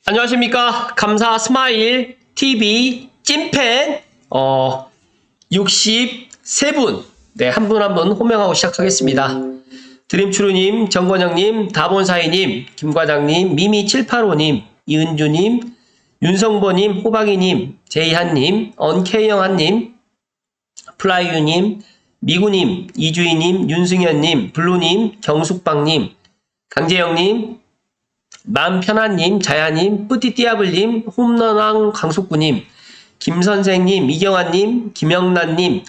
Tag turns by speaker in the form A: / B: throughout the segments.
A: 안녕하십니까. 감사 스마일 TV 찐팬 63분 한 분 한 분 호명하고 시작하겠습니다. 드림추루님, 정권영님, 다본사이님, 김과장님, 미미785님, 이은주님, 윤성보님, 호박이님, 제이한님, 언케이영한님, 플라이유님, 미구님, 이주희님, 윤승현님, 블루님, 경숙방님, 강재영님, 맘편한님, 자야님, 뿌띠띠아블님, 홈런왕 강속구님, 김선생님, 이경환님, 김영란님,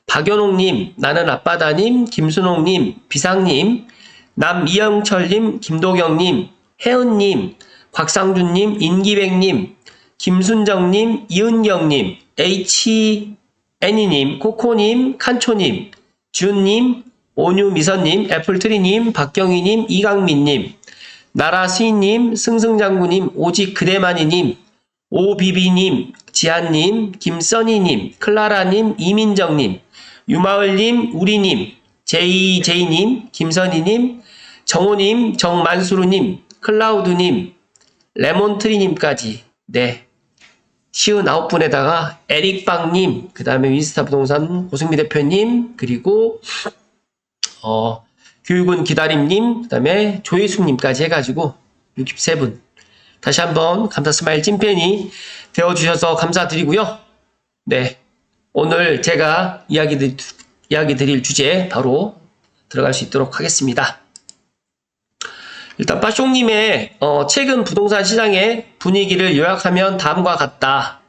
A: 박연옥님, 나는 아빠다님, 김순옥님, 비상님, 남이영철님, 김도경님, 혜은님, 곽상준님, 인기백님, 김순정님, 이은경님, HN이님, 코코님, 칸초님, 준님, 오뉴미선님, 애플트리님, 박경희님, 이강민님, 나라스인님, 승승장구님, 오직 그대만이님, 오비비님, 지한님, 김써니님, 클라라님, 이민정님, 유마을님, 우리님, 제이제이님, 김선희님, 정호님, 정만수루님, 클라우드님, 레몬트리님까지 쉬운 9분에다가 에릭빵님, 그 다음에 윈스타 부동산 고승미 대표님, 그리고 교육은 기다림님, 그 다음에 조혜숙님까지 해가지고 63분. 다시 한번 감사 스마일 찐팬이 되어주셔서 감사드리고요. 오늘 제가 이야기 드릴 주제 바로 들어갈 수 있도록 하겠습니다. 일단 빠숑님의 최근 부동산 시장의 분위기를 요약하면 다음과 같다.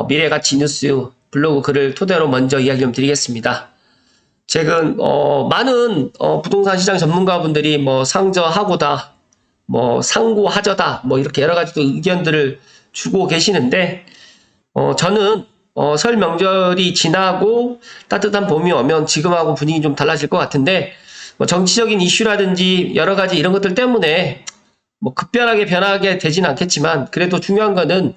A: 미래가치 뉴스 블로그 글을 토대로 먼저 이야기 좀 드리겠습니다. 최근 많은 부동산 시장 전문가분들이 상저하고다, 상고하저다, 이렇게 여러 가지 의견들을 주고 계시는데 저는 설 명절이 지나고 따뜻한 봄이 오면 지금하고 분위기 좀 달라질 것 같은데 정치적인 이슈라든지 여러 가지 이런 것들 때문에 급변하게 변하게 되진 않겠지만 그래도 중요한 거는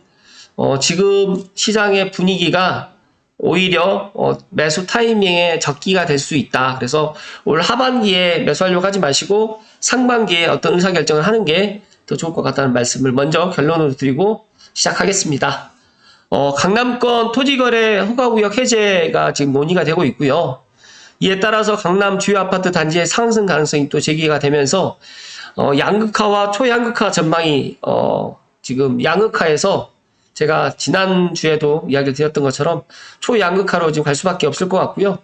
A: 지금 시장의 분위기가 오히려 매수 타이밍에 적기가 될 수 있다. 그래서 올 하반기에 매수하려고 하지 마시고 상반기에 어떤 의사결정을 하는 게 더 좋을 것 같다는 말씀을 먼저 결론으로 드리고 시작하겠습니다. 강남권 토지거래 허가구역 해제가 지금 논의가 되고 있고요. 이에 따라서 강남 주요 아파트 단지의 상승 가능성이 또 제기가 되면서 양극화와 초양극화 전망이 지금 양극화에서 제가 지난주에도 이야기를 드렸던 것처럼 초양극화로 지금 갈 수밖에 없을 것 같고요.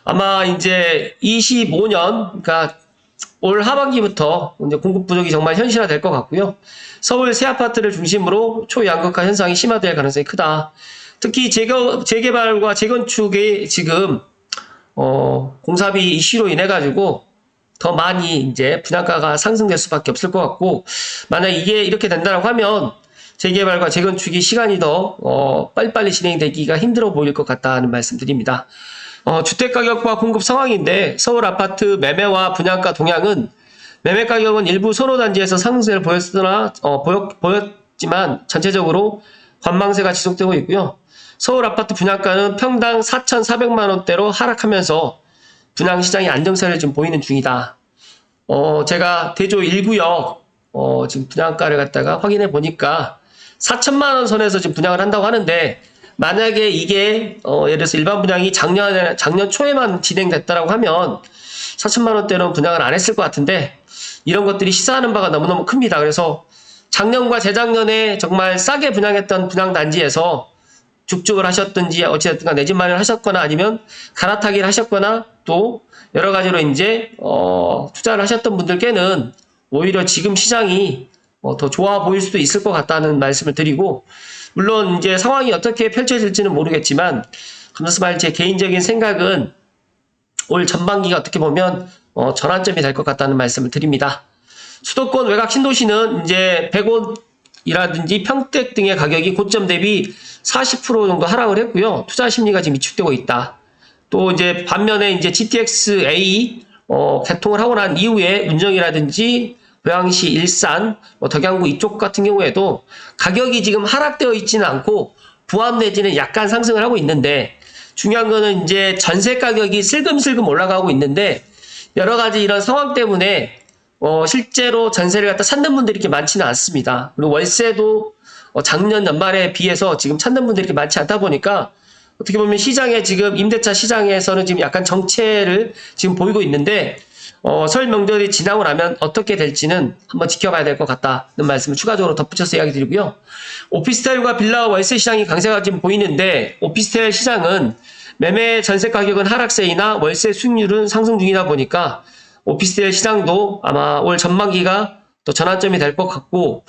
A: 아마 이제 25년, 그러니까 올 하반기부터 이제 공급 부족이 정말 현실화 될 것 같고요. 서울 새 아파트를 중심으로 초양극화 현상이 심화될 가능성이 크다. 특히 재개발과 재건축이 지금 공사비 이슈로 인해 가지고 더 많이 이제 분양가가 상승될 수밖에 없을 것 같고, 만약 이게 이렇게 된다고 하면 재개발과 재건축이 시간이 더 빨리빨리 진행되기가 힘들어 보일 것 같다는 말씀드립니다. 주택가격과 공급 상황인데 서울 아파트 매매와 분양가 동향은 매매 가격은 일부 선호단지에서 상승세를 보였지만 전체적으로 관망세가 지속되고 있고요. 서울 아파트 분양가는 평당 4,400만원대로 하락하면서 분양시장이 안정세를 좀 보이는 중이다. 제가 대조 1구역 지금 분양가를 갖다가 확인해 보니까 4천만원 선에서 지금 분양을 한다고 하는데, 만약에 이게 예를 들어서 일반 분양이 작년 초에만 진행됐다라고 하면 4천만원대는 분양을 안 했을 것 같은데, 이런 것들이 시사하는 바가 너무너무 큽니다. 그래서 작년과 재작년에 정말 싸게 분양했던 분양단지에서 죽죽을 하셨든지 어찌됐든 내 집 마련을 하셨거나 아니면 갈아타기를 하셨거나 또 여러 가지로 이제 투자를 하셨던 분들께는 오히려 지금 시장이 더 좋아 보일 수도 있을 것 같다는 말씀을 드리고, 물론 이제 상황이 어떻게 펼쳐질지는 모르겠지만 감사스마일 제 개인적인 생각은 올 전반기가 어떻게 보면 전환점이 될 것 같다는 말씀을 드립니다. 수도권 외곽 신도시는 이제 100원이라든지 평택 등의 가격이 고점 대비 40% 정도 하락을 했고요. 투자 심리가 지금 위축되고 있다. 또 이제 반면에 이제 GTX-A 개통을 하고 난 이후에 운정이라든지 고양시, 일산, 덕양구 이쪽 같은 경우에도 가격이 지금 하락되어 있지는 않고 부암 내지는 약간 상승을 하고 있는데, 중요한 거는 이제 전세 가격이 슬금슬금 올라가고 있는데 여러 가지 이런 상황 때문에 실제로 전세를 갖다 찾는 분들이 이렇게 많지는 않습니다. 그리고 월세도 작년 연말에 비해서 지금 찾는 분들이 이렇게 많지 않다 보니까 어떻게 보면 시장에 지금 임대차 시장에서는 지금 약간 정체를 지금 보이고 있는데 설 명절이 지나고 나면 어떻게 될지는 한번 지켜봐야 될 것 같다는 말씀을 추가적으로 덧붙여서 이야기 드리고요. 오피스텔과 빌라 월세 시장이 강세가 지금 보이는데 오피스텔 시장은 매매 전세 가격은 하락세이나 월세 수익률은 상승 중이다 보니까 오피스텔 시장도 아마 올 전반기가 또 전환점이 될 것 같고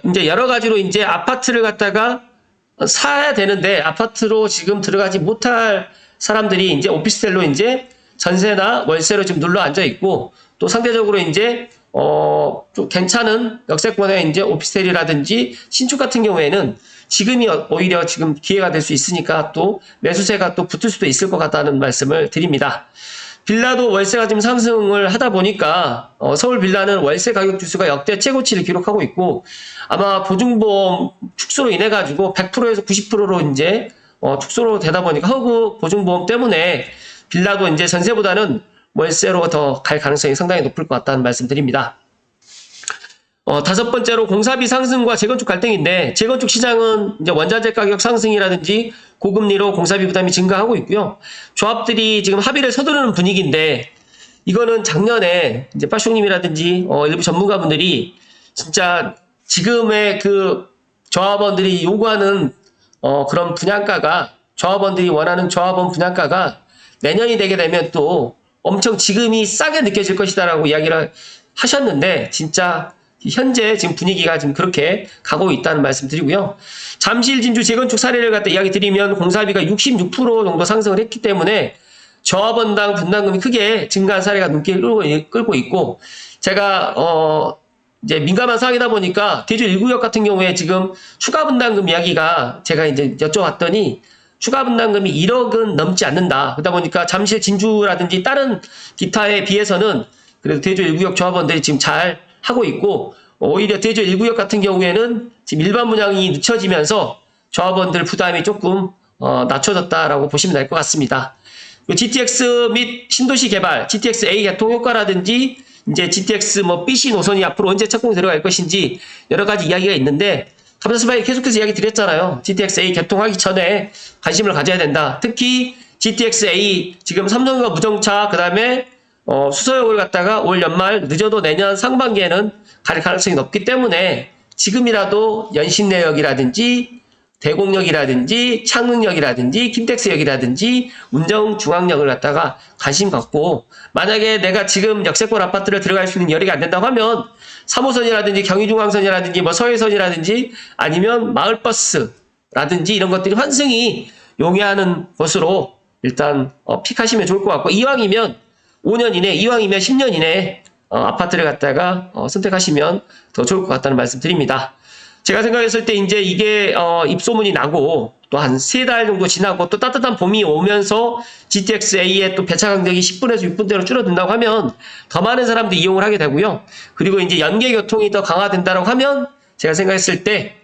A: 이제 여러 가지로 이제 아파트를 갖다가 사야 되는데 아파트로 지금 들어가지 못할 사람들이 이제 오피스텔로 이제 전세나 월세로 지금 눌러 앉아 있고 또 상대적으로 이제 좀 괜찮은 역세권의 이제 오피스텔이라든지 신축 같은 경우에는 지금이 오히려 지금 기회가 될 수 있으니까 또 매수세가 또 붙을 수도 있을 것 같다는 말씀을 드립니다. 빌라도 월세가 지금 상승을 하다 보니까 서울 빌라는 월세 가격 지수가 역대 최고치를 기록하고 있고 아마 보증보험 축소로 인해 가지고 100%에서 90%로 이제 축소로 되다 보니까 허구 보증보험 때문에 빌라도 이제 전세보다는 월세로 더 갈 가능성이 상당히 높을 것 같다는 말씀 드립니다. 다섯 번째로 공사비 상승과 재건축 갈등인데 재건축 시장은 이제 원자재 가격 상승이라든지 고금리로 공사비 부담이 증가하고 있고요. 조합들이 지금 합의를 서두르는 분위기인데 이거는 작년에 이제 빠숑님이라든지 일부 전문가분들이 진짜 지금의 그 조합원들이 요구하는 그런 분양가가 조합원들이 원하는 조합원 분양가가 내년이 되게 되면 또 엄청 지금이 싸게 느껴질 것이다라고 이야기를 하셨는데 진짜 현재 지금 분위기가 지금 그렇게 가고 있다는 말씀 드리고요. 잠실 진주 재건축 사례를 갖다 이야기 드리면 공사비가 66% 정도 상승을 했기 때문에 조합원당 분담금이 크게 증가한 사례가 눈길을 끌고 있고 제가 이제 민감한 사항이다 보니까 대주 1구역 같은 경우에 지금 추가 분담금 이야기가 제가 이제 여쭤봤더니 추가 분담금이 1억은 넘지 않는다. 그러다 보니까 잠실 진주라든지 다른 기타에 비해서는 그래도 대주 1구역 조합원들이 지금 잘 하고 있고 오히려 대주 1구역 같은 경우에는 지금 일반 분양이 늦춰지면서 조합원들 부담이 조금 낮춰졌다라고 보시면 될 것 같습니다. GTX 및 신도시 개발, GTX A 개통 효과라든지 이제 GTX 뭐 BC 노선이 앞으로 언제 착공이 들어갈 것인지 여러 가지 이야기가 있는데 감사스바에 계속해서 이야기 드렸잖아요. GTX A 개통하기 전에 관심을 가져야 된다. 특히 GTX A 지금 삼성과 무정차 그 다음에 수서역을 갖다가 올 연말 늦어도 내년 상반기에는 갈 가능성이 높기 때문에 지금이라도 연신내역이라든지 대곡역이라든지 창릉역이라든지 김택스역이라든지 운정중앙역을 갖다가 관심 갖고 만약에 내가 지금 역세권 아파트를 들어갈 수 있는 여력이 안 된다고 하면 3호선이라든지 경의중앙선이라든지 뭐 서해선이라든지 아니면 마을버스라든지 이런 것들이 환승이 용이하는 곳으로 일단 픽하시면 좋을 것 같고 이왕이면 5년 이내, 이왕이면 10년 이내에 아파트를 갖다가 선택하시면 더 좋을 것 같다는 말씀 드립니다. 제가 생각했을 때 이제 이게 입소문이 나고 또 한 3달 정도 지나고 또 따뜻한 봄이 오면서 GTX-A의 또 배차 간격이 10분에서 6분대로 줄어든다고 하면 더 많은 사람들이 이용을 하게 되고요. 그리고 이제 연계 교통이 더 강화된다고 하면 제가 생각했을 때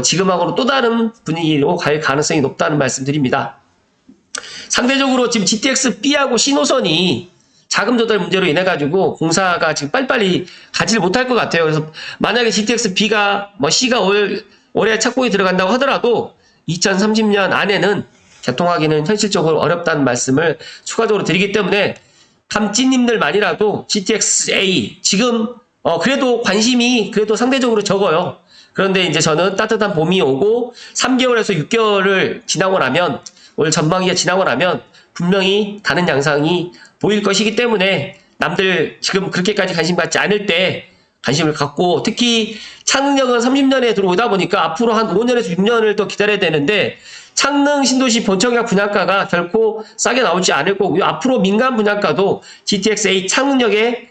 A: 지금하고는 또 다른 분위기로 갈 가능성이 높다는 말씀 드립니다. 상대적으로 지금 GTX-B하고 신호선이 자금 조달 문제로 인해 가지고 공사가 지금 빨리빨리 가지를 못할 것 같아요. 그래서 만약에 GTX-B가 뭐 C가 올해 착공이 들어간다고 하더라도 2030년 안에는 개통하기는 현실적으로 어렵다는 말씀을 추가적으로 드리기 때문에 감찌님들만이라도 GTX-A 지금 그래도 관심이 그래도 상대적으로 적어요. 그런데 이제 저는 따뜻한 봄이 오고 3개월에서 6개월을 지나고 나면 올 전반기가 지나고 나면 분명히 다른 양상이 보일 것이기 때문에 남들 지금 그렇게까지 관심 갖지 않을 때 관심을 갖고 특히 창릉역은 30년에 들어오다 보니까 앞으로 한 5년에서 6년을 더 기다려야 되는데 창릉 신도시 본청약 분양가가 결코 싸게 나오지 않을 거고요. 앞으로 민간 분양가도 GTX-A 창릉역의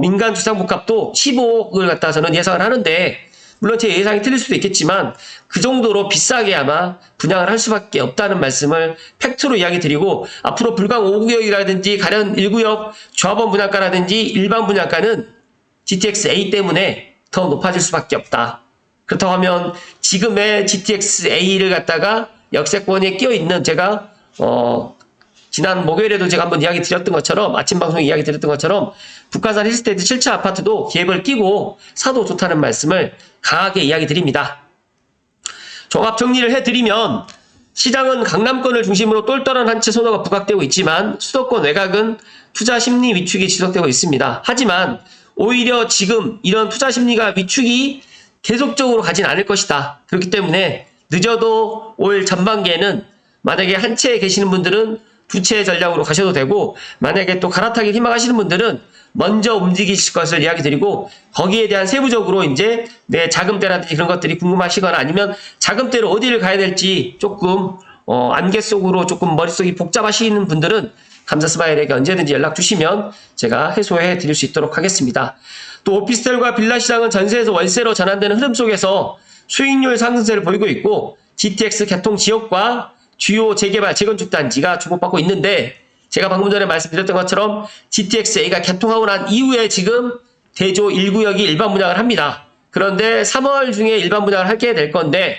A: 민간 주상복합도 15억을 갖다 저는 예상을 하는데 물론 제 예상이 틀릴 수도 있겠지만 그 정도로 비싸게 아마 분양을 할 수밖에 없다는 말씀을 팩트로 이야기 드리고 앞으로 불광 5구역이라든지 가련 1구역 조합원 분양가라든지 일반 분양가는 GTX-A 때문에 더 높아질 수밖에 없다. 그렇다고 하면 지금의 GTX-A를 갖다가 역세권에 끼어 있는 제가 지난 목요일에도 제가 한번 이야기 드렸던 것처럼, 아침 방송에 이야기 드렸던 것처럼, 북한산 힐스테이트 7차 아파트도 기획을 끼고 사도 좋다는 말씀을 강하게 이야기 드립니다. 종합 정리를 해드리면, 시장은 강남권을 중심으로 똘똘한 한 채 선호가 부각되고 있지만, 수도권 외곽은 투자 심리 위축이 지속되고 있습니다. 하지만, 오히려 지금 이런 투자 심리가 위축이 계속적으로 가진 않을 것이다. 그렇기 때문에 늦어도 올 전반기에는 만약에 한 채에 계시는 분들은 두 채의 전략으로 가셔도 되고, 만약에 또 갈아타기 희망하시는 분들은 먼저 움직이실 것을 이야기 드리고, 거기에 대한 세부적으로 이제 내 자금대라든지 그런 것들이 궁금하시거나 아니면 자금대로 어디를 가야 될지 조금 안개 속으로 조금 머릿속이 복잡하시는 분들은 감사스마일에게 언제든지 연락 주시면 제가 해소해 드릴 수 있도록 하겠습니다. 또 오피스텔과 빌라 시장은 전세에서 월세로 전환되는 흐름 속에서 수익률 상승세를 보이고 있고, GTX 개통 지역과 주요 재개발, 재건축 단지가 주목받고 있는데, 제가 방금 전에 말씀드렸던 것처럼 GTX-A가 개통하고 난 이후에 지금 대조 1구역이 일반 분양을 합니다. 그런데 3월 중에 일반 분양을 하게 될 건데,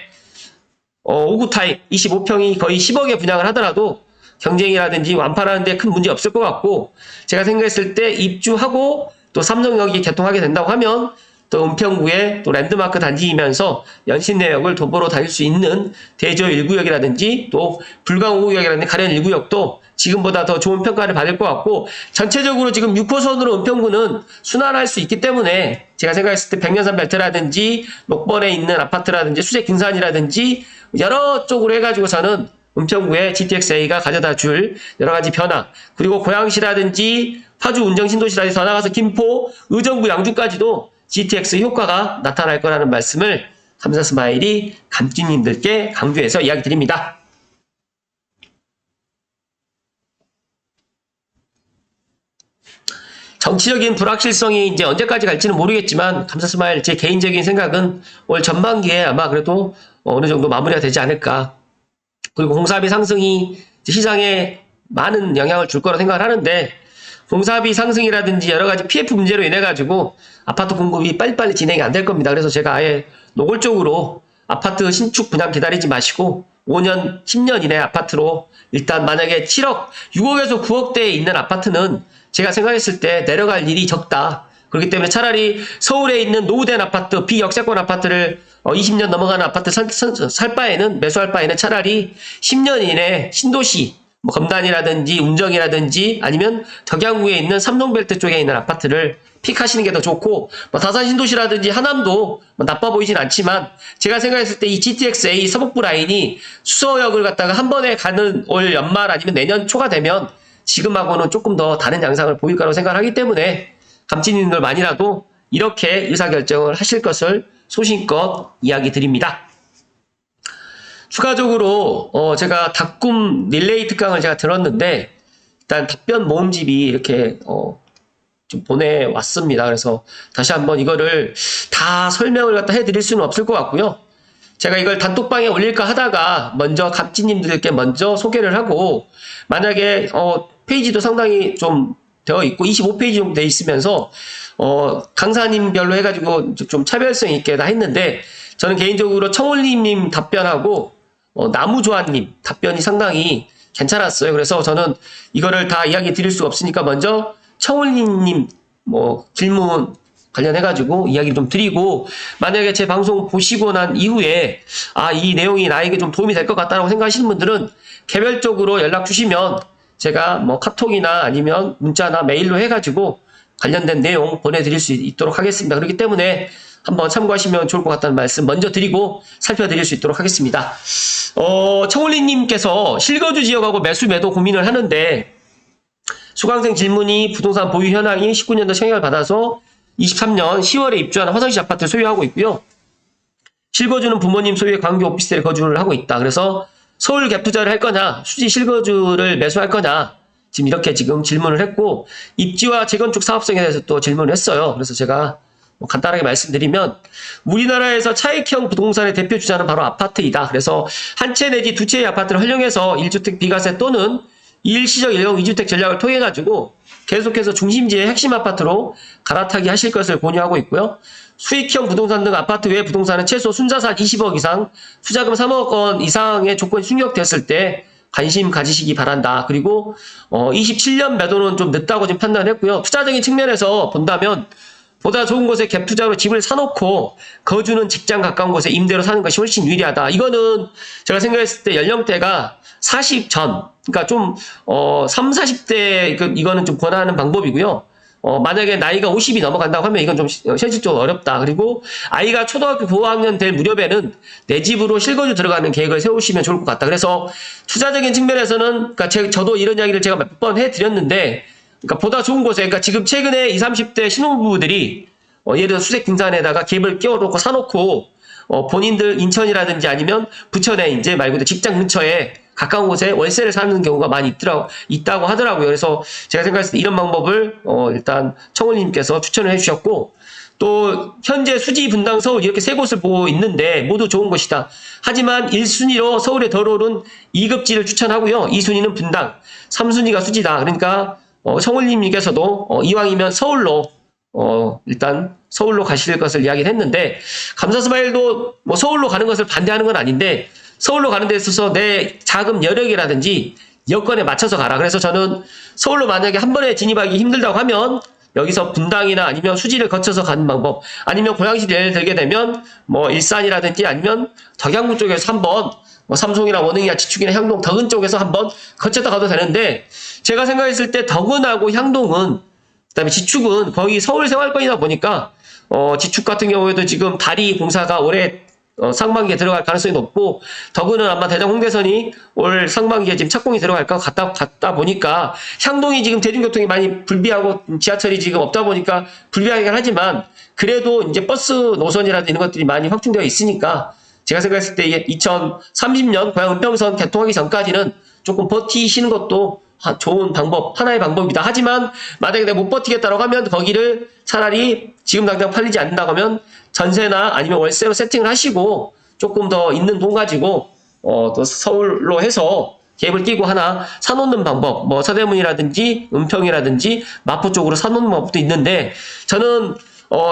A: 5구 타입 25평이 거의 10억에 분양을 하더라도 경쟁이라든지 완파라는 데 큰 문제 없을 것 같고, 제가 생각했을 때 입주하고 또 삼성역이 개통하게 된다고 하면 또 은평구의 또 랜드마크 단지이면서 연신내역을 도보로 다닐 수 있는 대저 1구역이라든지 또 불광 5구역이라든지 가련 1구역도 지금보다 더 좋은 평가를 받을 것 같고, 전체적으로 지금 6호선으로 은평구는 순환할 수 있기 때문에 제가 생각했을 때 백년산 벨트라든지 녹번에 있는 아파트라든지 수제 김산이라든지 여러 쪽으로 해가지고서는 은평구에 GTX-A가 가져다 줄 여러 가지 변화, 그리고 고양시라든지 파주 운정신도시라든지 더 나가서 김포, 의정부, 양주까지도 GTX 효과가 나타날 거라는 말씀을 감사스마일이 감주님들께 강조해서 이야기 드립니다. 정치적인 불확실성이 이제 언제까지 갈지는 모르겠지만, 감사스마일 제 개인적인 생각은 올 전반기에 아마 그래도 어느 정도 마무리가 되지 않을까. 그리고 공사비 상승이 시장에 많은 영향을 줄 거라 생각을 하는데, 공사비 상승이라든지 여러 가지 PF 문제로 인해 가지고 아파트 공급이 빨리빨리 진행이 안 될 겁니다. 그래서 제가 아예 노골적으로 아파트 신축 분양 기다리지 마시고 5년, 10년 이내 아파트로 일단 만약에 7억, 6억에서 9억대에 있는 아파트는 제가 생각했을 때 내려갈 일이 적다. 그렇기 때문에 차라리 서울에 있는 노후된 아파트, 비역세권 아파트를 20년 넘어가는 아파트 살 바에는, 매수할 바에는 차라리 10년 이내 신도시, 뭐 검단이라든지 운정이라든지 아니면 덕양구에 있는 삼성벨트 쪽에 있는 아파트를 픽하시는 게 더 좋고, 뭐 다산 신도시라든지 하남도 뭐 나빠 보이진 않지만, 제가 생각했을 때 이 GTX-A 서북부 라인이 수서역을 갖다가 한 번에 가는 올 연말 아니면 내년 초가 되면 지금하고는 조금 더 다른 양상을 보일 거라고 생각을 하기 때문에 감지님들만이라도 이렇게 의사결정을 하실 것을 소신껏 이야기 드립니다. 추가적으로 제가 닭꿈 릴레이 특강을 제가 들었는데, 일단 답변 모음집이 이렇게 좀 보내왔습니다. 그래서 다시 한번 이거를 다 설명을 갖다 해드릴 수는 없을 것 같고요. 제가 이걸 단톡방에 올릴까 하다가 먼저 갑지님들께 먼저 소개를 하고, 만약에 페이지도 상당히 좀 되어 있고 25페이지 정도 되어 있으면서 강사님별로 해가지고 좀 차별성 있게 다 했는데, 저는 개인적으로 청홀리님 답변하고 나무조아님 답변이 상당히 괜찮았어요. 그래서 저는 이거를 다 이야기 드릴 수가 없으니까 먼저 청홀리님 질문 관련해가지고 이야기를 좀 드리고, 만약에 제 방송 보시고 난 이후에 이 내용이 나에게 좀 도움이 될 것 같다고 생각하시는 분들은 개별적으로 연락 주시면 제가 뭐 카톡이나 아니면 문자나 메일로 해가지고 관련된 내용 보내드릴 수 있도록 하겠습니다. 그렇기 때문에 한번 참고하시면 좋을 것 같다는 말씀 먼저 드리고 살펴드릴 수 있도록 하겠습니다. 청홀리님께서 실거주 지역하고 매수 매도 고민을 하는데, 수강생 질문이 부동산 보유 현황이 19년도 청약을 받아서 23년 10월에 입주한 화성시 아파트를 소유하고 있고요. 실거주는 부모님 소유의 광교 오피스텔에 거주를 하고 있다. 그래서 서울 갭 투자를 할 거냐, 수지 실거주를 매수할 거냐, 지금 이렇게 지금 질문을 했고, 입지와 재건축 사업성에 대해서 또 질문을 했어요. 그래서 제가 간단하게 말씀드리면, 우리나라에서 차익형 부동산의 대표 주자는 바로 아파트이다. 그래서 한 채 내지 두 채의 아파트를 활용해서 1주택 비과세 또는 일시적 1형 2주택 전략을 통해 가지고 계속해서 중심지의 핵심 아파트로 갈아타기 하실 것을 권유하고 있고요. 수익형 부동산 등 아파트 외 부동산은 최소 순자산 20억 이상, 투자금 3억 원 이상의 조건이 충족됐을 때 관심 가지시기 바란다. 그리고 27년 매도는 좀 늦다고 지금 판단했고요. 투자적인 측면에서 본다면 보다 좋은 곳에 갭 투자로 집을 사놓고 거주는 직장 가까운 곳에 임대로 사는 것이 훨씬 유리하다. 이거는 제가 생각했을 때 연령대가 40 전, 그러니까 좀 3, 40대 이거는 좀 권하는 방법이고요. 만약에 나이가 50이 넘어간다고 하면 이건 좀 현실적으로 어렵다. 그리고 아이가 초등학교 고학년 될 무렵에는 내 집으로 실거주 들어가는 계획을 세우시면 좋을 것 같다. 그래서 투자적인 측면에서는, 그러니까 저도 이런 이야기를 제가 몇 번 해드렸는데, 그러니까 보다 좋은 곳에, 그러니까 지금 최근에 20, 30대 신혼부부들이 예를 들어 수색 등산에다가 갭을 끼워놓고 사놓고 본인들 인천이라든지 아니면 부천에 이제 말고 직장 근처에 가까운 곳에 월세를 사는 경우가 많이 있다고 하더라고요. 그래서 제가 생각했을 때 이런 방법을 일단 청울님께서 추천을 해주셨고, 또 현재 수지, 분당, 서울 이렇게 세 곳을 보고 있는데 모두 좋은 곳이다. 하지만 1순위로 서울에 덜어오른 2급지를 추천하고요. 2순위는 분당, 3순위가 수지다. 그러니까 청울님께서도 이왕이면 서울로 일단 서울로 가실 것을 이야기를 했는데, 감사스마일도 뭐 서울로 가는 것을 반대하는 건 아닌데 서울로 가는 데 있어서 내 자금 여력이라든지 여건에 맞춰서 가라. 그래서 저는 서울로 만약에 한 번에 진입하기 힘들다고 하면 여기서 분당이나 아니면 수지를 거쳐서 가는 방법, 아니면 고양시 예를 들게 되면 뭐 일산이라든지 아니면 덕양구 쪽에서 한번 삼송이나 원흥이나 지축이나 향동, 덕은 쪽에서 한번 거쳤다 가도 되는데, 제가 생각했을 때 덕은하고 향동은, 그다음에 지축은 거의 서울 생활권이다 보니까 지축 같은 경우에도 지금 다리 공사가 올해 상반기에 들어갈 가능성이 높고, 덕은은 아마 대전 홍대선이 올 상반기에 지금 착공이 들어갈 것 같다 보니까, 향동이 지금 대중교통이 많이 불비하고 지하철이 지금 없다 보니까 불비하긴 하지만 그래도 이제 버스 노선이라든지 이런 것들이 많이 확충되어 있으니까 제가 생각했을 때 2030년 고양 은평선 개통하기 전까지는 조금 버티시는 것도 좋은 방법, 하나의 방법이다. 하지만 만약에 내가 못 버티겠다고 하면 거기를 차라리 지금 당장 팔리지 않는다고 하면 전세나 아니면 월세로 세팅을 하시고 조금 더 있는 돈 가지고 또 서울로 해서 갭을 끼고 하나 사놓는 방법, 뭐 서대문이라든지 은평이라든지 마포 쪽으로 사놓는 방법도 있는데, 저는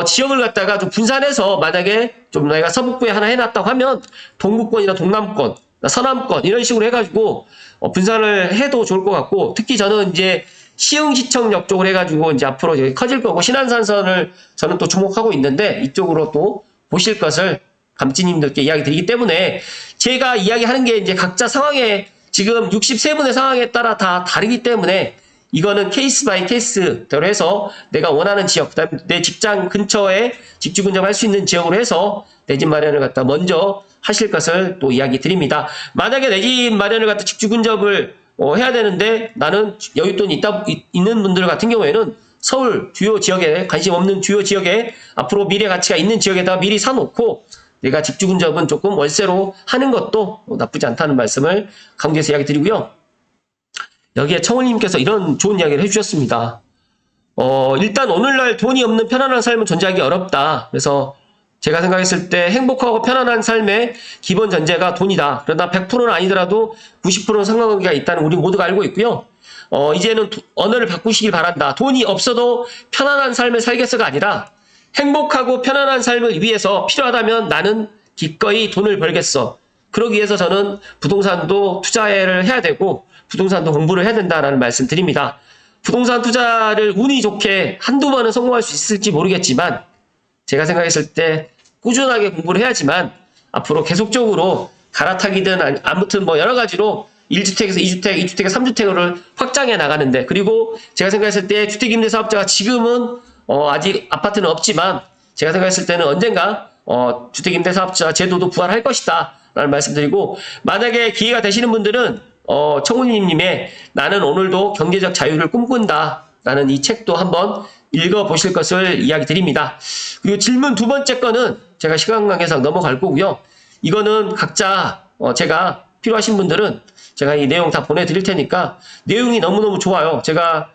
A: 지역을 갖다가 좀 분산해서 만약에 좀 내가 서북부에 하나 해놨다고 하면 동구권이나 동남권, 서남권 이런 식으로 해가지고 분산을 해도 좋을 것 같고, 특히 저는 이제 시흥시청역 쪽을 해가지고 이제 앞으로 커질 거고, 신안산선을 저는 또 주목하고 있는데 이쪽으로 또 보실 것을 감찌님들께 이야기 드리기 때문에, 제가 이야기하는 게 이제 각자 상황에 지금 63분의 상황에 따라 다 다르기 때문에 이거는 케이스 바이 케이스대로 해서 내가 원하는 지역, 그다음에 내 직장 근처에 직주 근접할 수 있는 지역으로 해서 내 집 마련을 갖다 먼저 하실 것을 또 이야기 드립니다. 만약에 내 집 마련을 갖다 직주 근접을 해야 되는데 나는 여윳돈이 있는 분들 같은 경우에는 서울 주요 지역에, 관심 없는 주요 지역에 앞으로 미래 가치가 있는 지역에다 미리 사놓고 내가 직주 근접은 조금 월세로 하는 것도 나쁘지 않다는 말씀을 강조해서 이야기 드리고요. 여기에 청울님께서 이런 좋은 이야기를 해주셨습니다. 일단 오늘날 돈이 없는 편안한 삶은 존재하기 어렵다. 그래서 제가 생각했을 때 행복하고 편안한 삶의 기본 전제가 돈이다. 그러나 100%는 아니더라도 90%는 상관관계가 있다는 우리 모두가 알고 있고요. 이제는 언어를 바꾸시길 바란다. 돈이 없어도 편안한 삶을 살겠어가 아니라 행복하고 편안한 삶을 위해서 필요하다면 나는 기꺼이 돈을 벌겠어. 그러기 위해서 저는 부동산도 투자를 해야 되고 부동산도 공부를 해야 된다라는 말씀 드립니다. 부동산 투자를 운이 좋게 한두 번은 성공할 수 있을지 모르겠지만 제가 생각했을 때 꾸준하게 공부를 해야지만 앞으로 계속적으로 갈아타기든 아무튼 뭐 여러 가지로 1주택에서 2주택, 2주택에서 3주택을 확장해 나가는데, 그리고 제가 생각했을 때 주택임대사업자가 지금은 아직 아파트는 없지만 제가 생각했을 때는 언젠가 주택임대사업자 제도도 부활할 것이다 라는 말씀드리고, 만약에 기회가 되시는 분들은 청우님의 나는 오늘도 경제적 자유를 꿈꾼다 라는 이 책도 한번 읽어보실 것을 이야기 드립니다. 그리고 질문 두 번째 거는 제가 시간 관계상 넘어갈 거고요. 이거는 각자 제가 필요하신 분들은 제가 이 내용 다 보내드릴 테니까, 내용이 너무너무 좋아요. 제가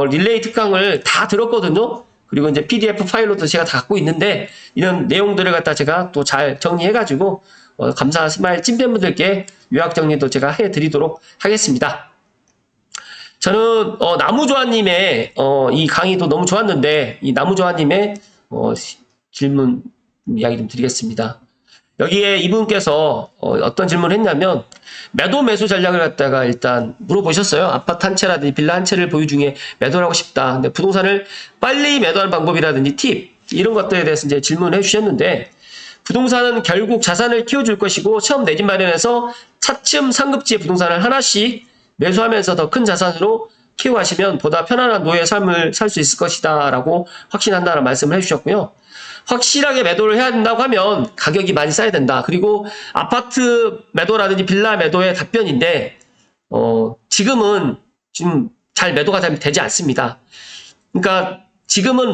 A: 릴레이 특강을 다 들었거든요. 그리고 이제 PDF 파일로도 제가 다 갖고 있는데 이런 내용들을 갖다 제가 또 잘 정리해가지고 감사 스마일 찐팬분들께 요약 정리도 제가 해드리도록 하겠습니다. 저는 나무조아님의 이 강의도 너무 좋았는데 이 나무조아님의 질문 이야기 좀 드리겠습니다. 여기에 이분께서 어떤 질문을 했냐면 매도 전략을 갖다가 일단 물어보셨어요. 아파트 한 채라든지 빌라 한 채를 보유 중에 매도를 하고 싶다. 근데 부동산을 빨리 매도하는 방법이라든지 팁 이런 것들에 대해서 이제 질문을 해주셨는데 부동산은 결국 자산을 키워줄 것이고 처음 내 집 마련해서 차츰 상급지의 부동산을 하나씩 매수하면서 더 큰 자산으로 키워가시면 보다 편안한 노예 삶을 살 수 있을 것이다 라고 확신한다는 말씀을 해주셨고요. 확실하게 매도를 해야 된다고 하면 가격이 많이 싸야 된다. 그리고 아파트 매도라든지 빌라 매도의 답변인데 지금은 지금 잘 매도가 되지 않습니다. 그러니까 지금은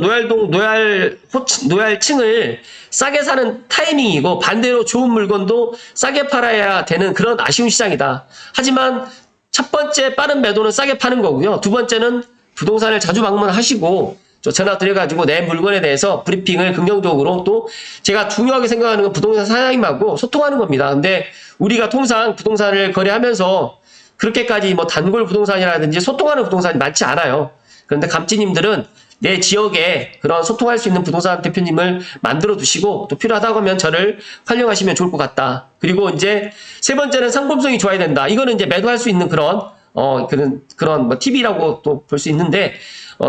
A: 노얄층을 싸게 사는 타이밍이고 반대로 좋은 물건도 싸게 팔아야 되는 그런 아쉬운 시장이다. 하지만 첫 번째 빠른 매도는 싸게 파는 거고요. 두 번째는 부동산을 자주 방문하시고 전화 드려가지고 내 물건에 대해서 브리핑을 긍정적으로 또 제가 중요하게 생각하는 건 부동산 사장님하고 소통하는 겁니다. 근데 우리가 통상 부동산을 거래하면서 그렇게까지 뭐 단골 부동산이라든지 소통하는 부동산이 많지 않아요. 그런데 감지님들은 내 지역에 그런 소통할 수 있는 부동산 대표님을 만들어 두시고 또 필요하다고 하면 저를 활용하시면 좋을 것 같다. 그리고 이제 세 번째는 상품성이 좋아야 된다. 이거는 이제 매도할 수 있는 그런 뭐 팁이라고 또 볼 수 있는데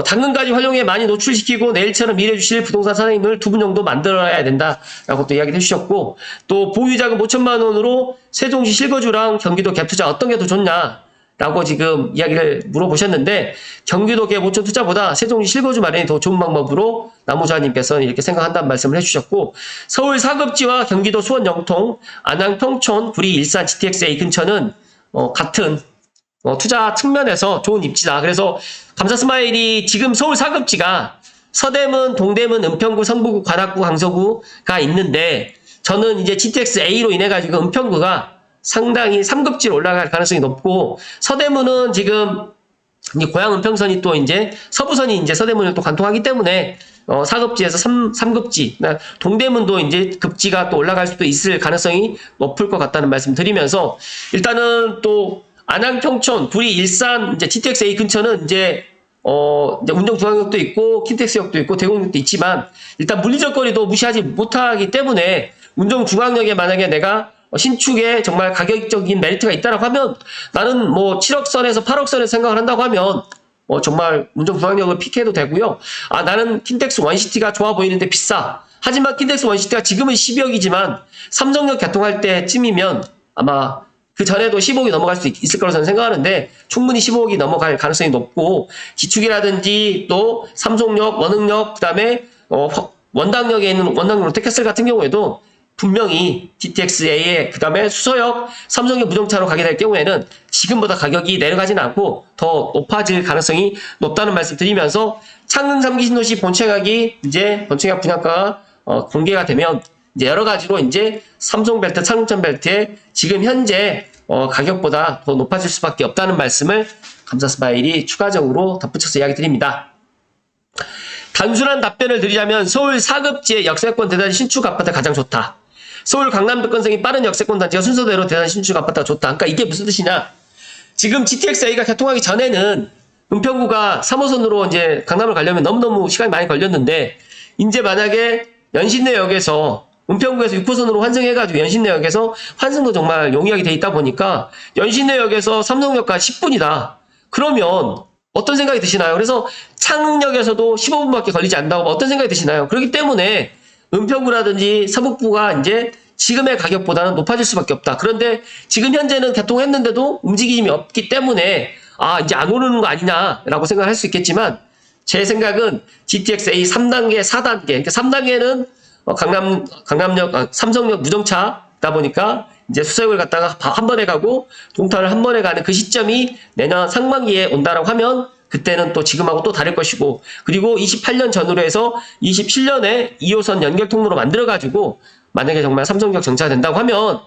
A: 당근까지 활용해 많이 노출시키고 내일처럼 일해 주실 부동산 사장님을 2분 정도 만들어야 된다라고 또 이야기를 해주셨고 또 보유자금 5천만 원으로 세종시 실거주랑 경기도 갭투자 어떤 게 더 좋냐? 라고 지금 이야기를 물어보셨는데 경기도 갭 5천 투자보다 세종시 실거주 마련이 더 좋은 방법으로 나무자님께서는 이렇게 생각한다는 말씀을 해주셨고 서울 사급지와 경기도 수원 영통, 안양 평촌, 구리 일산 GTX-A 근처는 같은 투자 측면에서 좋은 입지다. 그래서 감사스마일이 지금 서울 사급지가 서대문, 동대문, 은평구, 성북구, 관악구, 강서구가 있는데 저는 이제 GTX-A로 인해 가지고 은평구가 상당히 3급지로 올라갈 가능성이 높고 서대문은 지금 고양 은평선이 또 이제 서부선이 이제 서대문을 또 관통하기 때문에 4급지에서 3급지 동대문도 이제 급지가 또 올라갈 수도 있을 가능성이 높을 것 같다는 말씀 드리면서 일단은 또 안양 평촌 구리 일산 이제 GTX-A 근처는 이제 운정중앙역도 있고 킨텍스역도 있고 대공역도 있지만 일단 물리적 거리도 무시하지 못하기 때문에 운정중앙역에 만약에 내가 신축에 정말 가격적인 메리트가 있다라고 하면 나는 뭐 7억 선에서 8억 선에서 생각을 한다고 하면 정말 운정중앙역을 픽해도 되고요. 나는 킨텍스 원시티가 좋아 보이는데 비싸. 하지만 킨텍스 원시티가 지금은 12억이지만 삼성역 개통할 때쯤이면 아마 그 전에도 15억이 넘어갈 수 있을 거라고 저는 생각하는데 충분히 15억이 넘어갈 가능성이 높고 기축이라든지 또 삼성역, 원흥역, 그 다음에 원당역에 있는 원당 롯데캐슬 같은 경우에도 분명히 GTX-A에 그 다음에 수서역, 삼성역 무정차로 가게 될 경우에는 지금보다 가격이 내려가지는 않고 더 높아질 가능성이 높다는 말씀 드리면서 창릉 3기 신도시 본청약이 이제 본청약 분양가가 공개가 되면 이제 여러 가지로 이제 삼성벨트, 창릉천벨트에 지금 현재 가격보다 더 높아질 수밖에 없다는 말씀을 감사스마일이 추가적으로 덧붙여서 이야기 드립니다. 단순한 답변을 드리자면 서울 4급지의 역세권 대단지 신축 아파트가 가장 좋다. 서울 강남 접근성이 빠른 역세권 단지가 순서대로 대단지 신축 아파트가 좋다. 그러니까 이게 무슨 뜻이냐? 지금 GTX-A가 개통하기 전에는 은평구가 3호선으로 이제 강남을 가려면 너무너무 시간이 많이 걸렸는데 이제 만약에 연신내역에서 은평구에서 6호선으로 환승해가지고 연신내역에서 환승도 정말 용이하게 돼 있다 보니까 연신내역에서 삼성역까지 10분이다. 그러면 어떤 생각이 드시나요? 그래서 창릉역에서도 15분밖에 걸리지 않는다고 어떤 생각이 드시나요? 그렇기 때문에 은평구라든지 서북구가 이제 지금의 가격보다는 높아질 수밖에 없다. 그런데 지금 현재는 개통했는데도 움직임이 없기 때문에 이제 안 오르는 거 아니냐라고 생각할 수 있겠지만 제 생각은 GTX-A 3단계, 4단계 그러니까 3단계는 삼성역 무정차다 보니까 이제 수서역을 갖다가 한 번에 가고 동탄을 한 번에 가는 그 시점이 내년 상반기에 온다라고 하면 그때는 또 지금하고 또 다를 것이고 그리고 28년 전후로 해서 27년에 2호선 연결 통로로 만들어가지고 만약에 정말 삼성역 정차가 된다고 하면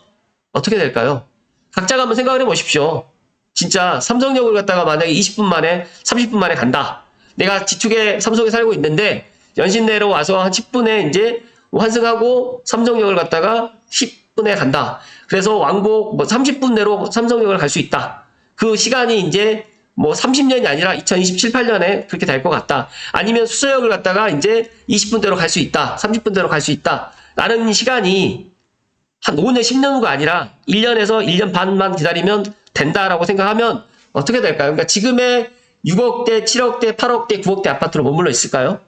A: 어떻게 될까요? 각자가 한번 생각을 해보십시오. 진짜 삼성역을 갖다가 만약에 20분 만에 30분 만에 간다. 내가 지축에 삼성에 살고 있는데 연신내로 와서 한 10분에 이제 환승하고 삼성역을 갖다가 10분에 간다. 그래서 왕복 뭐 30분 내로 삼성역을 갈 수 있다. 그 시간이 이제 뭐 30년이 아니라 2027, 8년에 그렇게 될 것 같다. 아니면 수서역을 갖다가 이제 20분대로 갈 수 있다. 30분대로 갈 수 있다. 라는 시간이 한 5년, 10년 후가 아니라 1년에서 1년 반만 기다리면 된다라고 생각하면 어떻게 될까요? 그러니까 지금의 6억대, 7억대, 8억대, 9억대 아파트로 머물러 있을까요?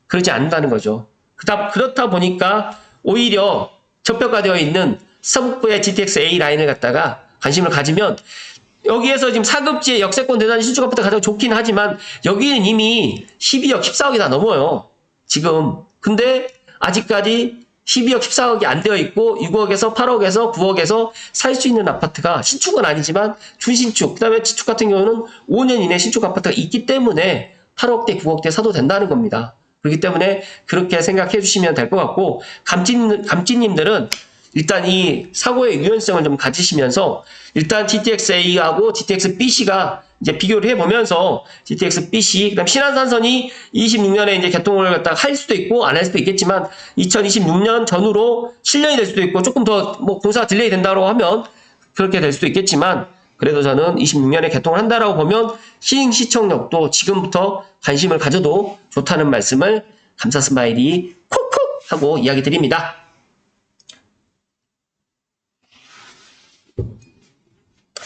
A: 그러지 않는다는 거죠. 그렇다 보니까 오히려 저평가되어 있는 서북부의 GTX A 라인을 갖다가 관심을 가지면 여기에서 지금 사급지의 역세권 대단지 신축 아파트가 가장 좋긴 하지만 여기는 이미 12억, 14억이 다 넘어요. 지금. 근데 아직까지 12억, 14억이 안 되어 있고 6억에서 8억에서 9억에서 살 수 있는 아파트가 신축은 아니지만 준신축, 그 다음에 지축 같은 경우는 5년 이내 신축 아파트가 있기 때문에 8억대, 9억대 사도 된다는 겁니다. 그렇기 때문에 그렇게 생각해 주시면 될 것 같고 감찌님들은 일단 이 사고의 유연성을 좀 가지시면서 일단 GTX-A하고 GTX-BC가 이제 비교를 해보면서 GTX-BC, 그다음 신안산선이 26년에 이제 개통을 갖다가 할 수도 있고 안 할 수도 있겠지만 2026년 전후로 7년이 될 수도 있고 조금 더 뭐 공사가 딜레이 된다고 하면 그렇게 될 수도 있겠지만 그래도 저는 26년에 개통을 한다라고 보면 시행시청역도 지금부터 관심을 가져도 좋다는 말씀을 감사 스마일이 콕콕 하고 이야기 드립니다.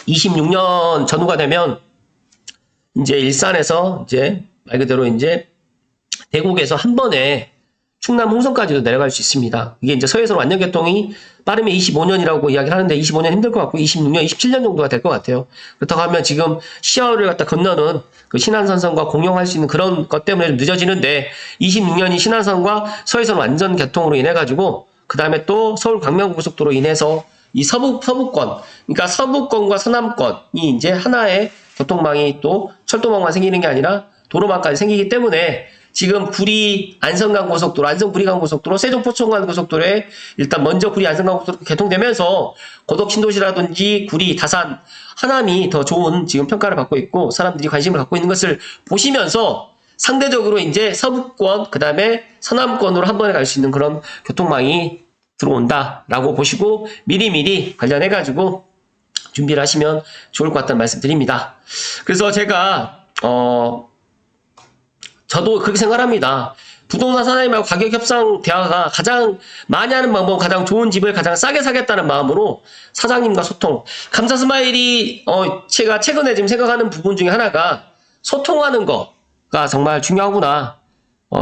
A: 26년 전후가 되면 이제 일산에서 이제 말 그대로 이제 대곡에서 한 번에 충남 홍성까지도 내려갈 수 있습니다. 이게 이제 서해선 완전 개통이 빠르면 25년이라고 이야기를 하는데 25년 힘들 것 같고 26년, 27년 정도가 될 것 같아요. 그렇다고 하면 지금 시야를 갖다 건너는 그 신안선선과 공용할 수 있는 그런 것 때문에 좀 늦어지는데 26년이 신안선과 서해선 완전 개통으로 인해 가지고 그 다음에 또 서울 광명고속도로 인해서 이 서부권, 그러니까 서부권과 서남권이 이제 하나의 교통망이 또 철도망만 생기는 게 아니라 도로망까지 생기기 때문에 지금 구리 안성간 고속도로, 안성 구리간 고속도로, 세종 포천간 고속도로에 일단 먼저 구리 안성간 고속도로 개통되면서 고덕 신도시라든지 구리, 다산, 하남이 더 좋은 지금 평가를 받고 있고 사람들이 관심을 갖고 있는 것을 보시면서 상대적으로 이제 서부권, 그 다음에 서남권으로 한 번에 갈 수 있는 그런 교통망이 들어온다라고 보시고 미리미리 관련해가지고 준비를 하시면 좋을 것 같다는 말씀 드립니다. 그래서 제가 저도 그렇게 생각합니다. 부동산 사장님하고 가격 협상 대화가 가장 많이 하는 방법은 가장 좋은 집을 가장 싸게 사겠다는 마음으로 사장님과 소통. 감사 스마일이 제가 최근에 지금 생각하는 부분 중에 하나가 소통하는 거가 정말 중요하구나.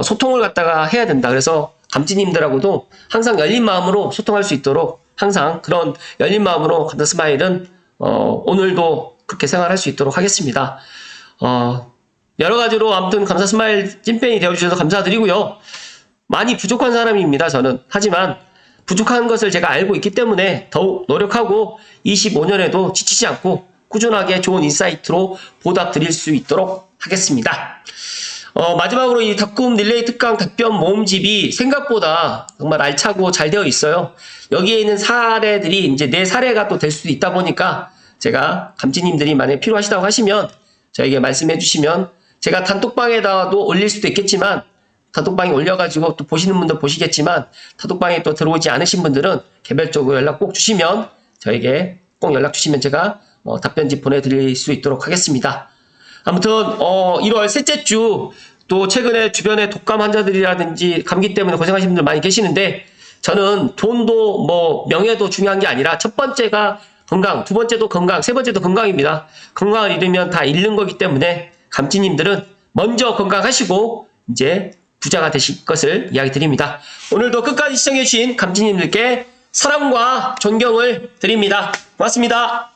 A: 소통을 갖다가 해야 된다. 그래서 감지님들하고도 항상 열린 마음으로 소통할 수 있도록 항상 그런 열린 마음으로 감사 스마일은 오늘도 그렇게 생활할 수 있도록 하겠습니다. 여러 가지로 아무튼 감사 스마일 찐팬이 되어주셔서 감사드리고요. 많이 부족한 사람입니다, 저는. 하지만 부족한 것을 제가 알고 있기 때문에 더욱 노력하고 25년에도 지치지 않고 꾸준하게 좋은 인사이트로 보답 드릴 수 있도록 하겠습니다. 마지막으로 이 덕금 릴레이 특강 답변 모음집이 생각보다 정말 알차고 잘 되어 있어요. 여기에 있는 사례들이 이제 내 사례가 또 될 수도 있다 보니까 제가 감지님들이 만약에 필요하시다고 하시면 저에게 말씀해 주시면 제가 단톡방에다도 올릴 수도 있겠지만 단톡방에 올려가지고 또 보시는 분들 보시겠지만 단톡방에 또 들어오지 않으신 분들은 개별적으로 연락 꼭 주시면 저에게 꼭 연락 주시면 제가 답변지 보내드릴 수 있도록 하겠습니다. 아무튼 1월 셋째 주 또 최근에 주변에 독감 환자들이라든지 감기 때문에 고생하시는 분들 많이 계시는데 저는 돈도 뭐 명예도 중요한 게 아니라 첫 번째가 건강, 두 번째도 건강, 세 번째도 건강입니다. 건강을 잃으면 다 잃는 거기 때문에 감지님들은 먼저 건강하시고 이제 부자가 되실 것을 이야기 드립니다. 오늘도 끝까지 시청해주신 감지님들께 사랑과 존경을 드립니다. 고맙습니다.